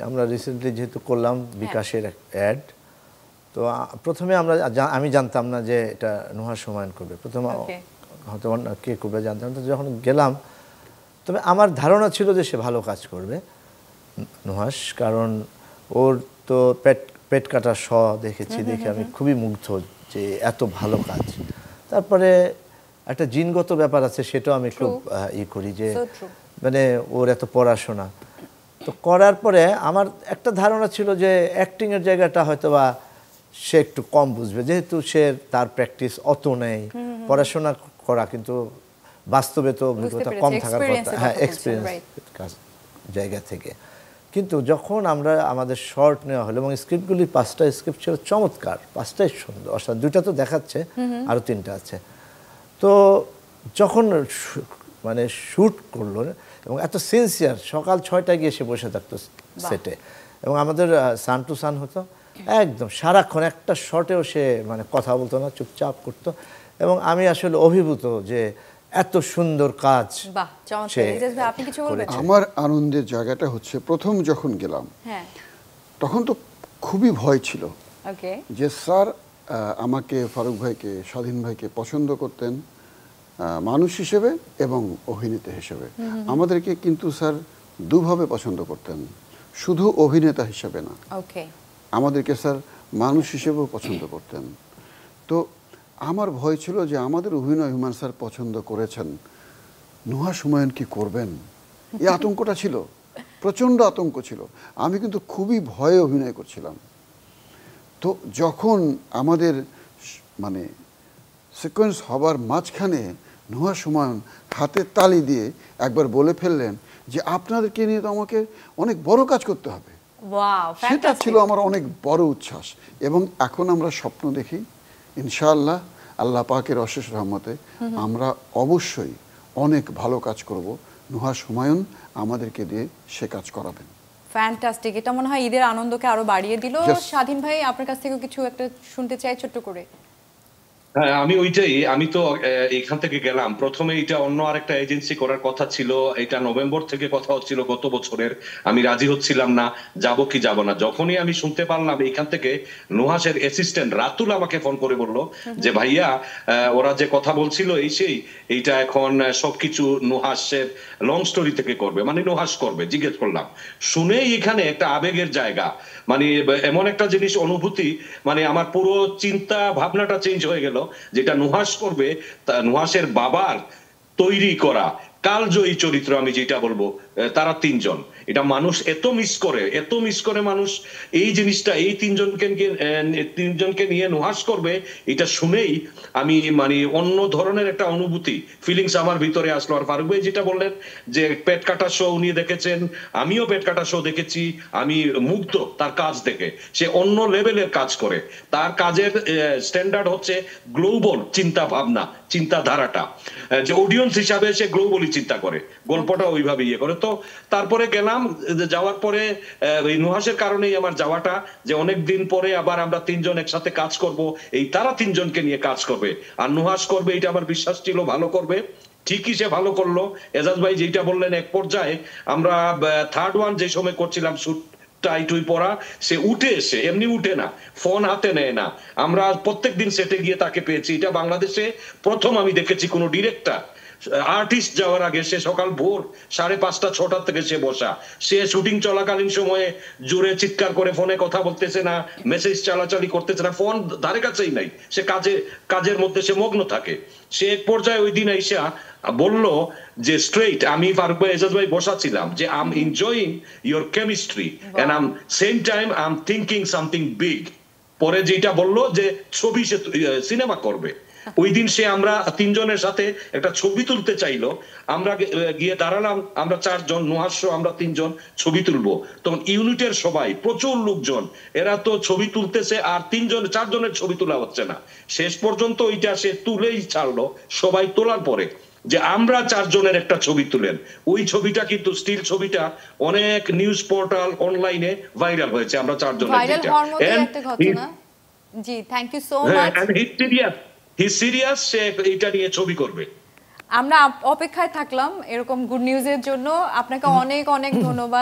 আমরা রিসেন্টলি যেহেতু করলাম বিকাশের অ্যাড, তো প্রথমে আমি জানতাম না যে এটা নুহাশ হুমায়ুন করবে, প্রথমে হয়তো কে করবে জানতাম। তো যখন গেলাম, তবে আমার ধারণা ছিল যে সে ভালো কাজ করবে নুহাশ, কারণ ওর তো পেট কাটা শ দেখেছি, দেখে আমি খুবই মুগ্ধ যে এত ভালো কাজ। তারপরে একটা জিনগত ব্যাপার আছে, সেটাও আমি খুব করি যে মানে ওর এত পড়াশোনা। তো করার পরে আমার একটা ধারণা ছিল যে অ্যাক্টিংয়ের জায়গাটা হয়তো বা সে একটু কম বুঝবে, যেহেতু তার প্র্যাকটিস অত নেই, পড়াশোনা করা কিন্তু বাস্তবে তো অভিজ্ঞতা কম থাকার কথা, হ্যাঁ এক্সপিরিয়েন্স জায়গা থেকে। কিন্তু যখন আমাদের শর্ট নেওয়া হলো এবং স্ক্রিপ্টগুলি 5টা স্ক্রিপ্ট ছিল চমৎকার, 5টাই সুন্দর, অর্থাৎ 2টা তো দেখাচ্ছে, আরও 3টা আছে। তো যখন মানে শ্যুট করলো এবং এত সিনসিয়ার, সকাল 6টায় গিয়ে সে বসে থাকতো সেটে, এবং আমাদের সান টু সান হতো একদম সারাক্ষণ, একটা শটেও সে মানে কথা বলতো না, চুপচাপ করতো। এবং আমি আসলে অভিভূত যে এত সুন্দর কাজ। আমার আনন্দের জায়গাটা হচ্ছে প্রথম যখন গেলাম তখন তো খুবই ভয় ছিল যে স্যার আমাকে, ফারুক ভাইকে, স্বাধীন ভাইকে পছন্দ করতেন মানুষ হিসেবে এবং অভিনেতা হিসেবে। আমাদেরকে কিন্তু স্যার দুভাবে পছন্দ করতেন, শুধু অভিনেতা হিসেবে না, আমাদেরকে স্যার মানুষ হিসেবেও পছন্দ করতেন। তো আমার ভয় ছিল যে আমাদের অভিনয় হুমায়ুন স্যার পছন্দ করেছেন, নুহাশ হুমায়ুন কি করবেন, এই আতঙ্কটা ছিল, প্রচণ্ড আতঙ্ক ছিল। আমি কিন্তু খুবই ভয়ে অভিনয় করছিলাম। তো যখন আমাদের মানে সিকোয়েন্স হবার মাঝখানে নুহাশ হুমায়ুন হাতে তালি দিয়ে একবার বলে ফেললেন যে আপনাদেরকে নিয়ে তো আমাকে অনেক বড় কাজ করতে হবে, সেটা ছিল আমার অনেক বড় উচ্ছ্বাস। এবং এখন আমরা স্বপ্ন দেখি ইনশাআল্লাহ আল্লাহ পাকের অশেষ রহমতে আমরা অবশ্যই অনেক ভালো কাজ করব। নুহাশ হুমায়ুন আমাদেরকে দিয়ে সে কাজ করাবেন। ফ্যান্টাস্টিক, এটা মনে হয় ঈদের আনন্দকে আরো বাড়িয়ে দিল। স্বাধীন ভাই, আপনার কাছ থেকে কিছু একটা শুনতে চাই ছোট্ট করে। হ্যাঁ, আমি তো এখান থেকে গেলাম, প্রথমে এটা অন্য আরেকটা এজেন্সি করার কথা ছিল, এটা নভেম্বর থেকে কথা হচ্ছিল গত বছরের, আমি রাজি হচ্ছিলাম না, যাব কি যাব না। যখনই আমি শুনতে পারলাম এখান থেকে নুহাশের অ্যাসিস্ট্যান্ট রাতুল আমাকে ফোন করে বলল যে ভাইয়া ওরা যে কথা বলছিল এইটা এখন সবকিছু নুহাশের লং স্টোরি থেকে করবে, মানে নুহাশ করবে। জিজ্ঞেস করলাম, শুনেই এখানে একটা আবেগের জায়গা, মানে এমন একটা জিনিস অনুভূতি, মানে আমার পুরো চিন্তা ভাবনাটা চেঞ্জ হয়ে গেল। যেটা নুহাশ করবে, নুহাশের বাবার তৈরি করা কালজয়ী চরিত্র, আমি যেটা বলবো, তারা 3 জন। এটা মানুষ এত মিস করে মানুষ এই জিনিসটা, এই 3 জনকে নিয়ে নুহাশ করবে, এটা শুনেই আমি মানে অন্য ধরনের একটা অনুভূতি, ফিলিংস আমার ভিতরে আসলো। আর ফারুক ভাই যেটা বললেন যে পেট কাটা শো উনি দেখেছেন, আমিও পেট কাটা শো দেখেছি, আমি মুগ্ধ তার কাজ দেখে। সে অন্য লেভেলের কাজ করে, তার কাজের স্ট্যান্ডার্ড হচ্ছে গ্লোবাল চিন্তা ভাবনা, চিন্তাধারাটা, যে অডিয়েন্স হিসাবে সে গ্লোবালি চিন্তা করে, গল্পটা ওইভাবে ইয়ে করে। তো তারপরে গেলাম, যাওয়ার পরে ওই নুহাশের কারণেই আমার যাওয়াটা, যে অনেক দিন পরে আবার আমরা 3 জন একসাথে কাজ করব, এই তারা 3 জনকে নিয়ে কাজ করবে আর নুহাশ করবে, এটা আমার বিশ্বাস ছিল ভালো করবে। ঠিকই সে ভালো করলো। এজাজ ভাই যেটা বললেন, এক পর্যায়ে আমরা থার্ড ওয়ান যে সময় করছিলাম শুট, টাইটুই পড়া, সে উঠে এসে, এমনি উঠে না, ফোন হাতে নেয় না, আমরা প্রত্যেকদিন সেটে গিয়ে তাকে পেয়েছি। এটা বাংলাদেশে প্রথম আমি দেখেছি কোন ডিরেক্টর আর্টিস্ট যাওয়ার আগে সে সকাল ভোর 5:30 6টা থেকে সে বসা, সে শুটিং চলাকালীন সময়ে জোরে চিৎকার করে ফোনে কথা বলতেছে না, মেসেজ চালাচালি করতেছে না, ফোন ধারে কাছেই নাই, সে কাজের মধ্যে সে মগ্ন থাকে। সে এক পর্যায়ে ওই দিন আইসা বলল যে স্ট্রেইট, আমি ফারুক ভাই, এজাজ ভাই বসা ছিলাম, যে I am enjoying your chemistry and I am same time I am thinking something big. পরে যেটা বললো যে ছবি সে সিনেমা করবে। ওই দিন সে আমরা 3 জনের সাথে একটা ছবি তুলতে চাইলো, আমরা গিয়ে দাঁড়ালাম, আমরা 4 জন, নুহাশ আমরা 3 জন ছবি তুলবো। তখন ইউনিটের সবাই, প্রচুর লোকজন, এরা তো ছবি তুলতেছে আর 4 জনের ছবি তোলা হচ্ছে না। শেষ পর্যন্ত ওইটা সে তুলেই ছাড়লো, সবাই তোলার পরে যে আমরা 4 জনের একটা ছবি তুলেন। ওই ছবিটা কিন্তু স্টিল ছবিটা অনেক নিউজ পোর্টাল অনলাইনে ভাইরাল হয়েছে, আমরা 4 জনের। জি, thank you so much. He serious, সে এটা নিয়ে ছবি করবে। আমরা অপেক্ষায় থাকলাম এরকম গুড নিউজের জন্য। আপনাকে অনেক অনেক ধন্যবাদ।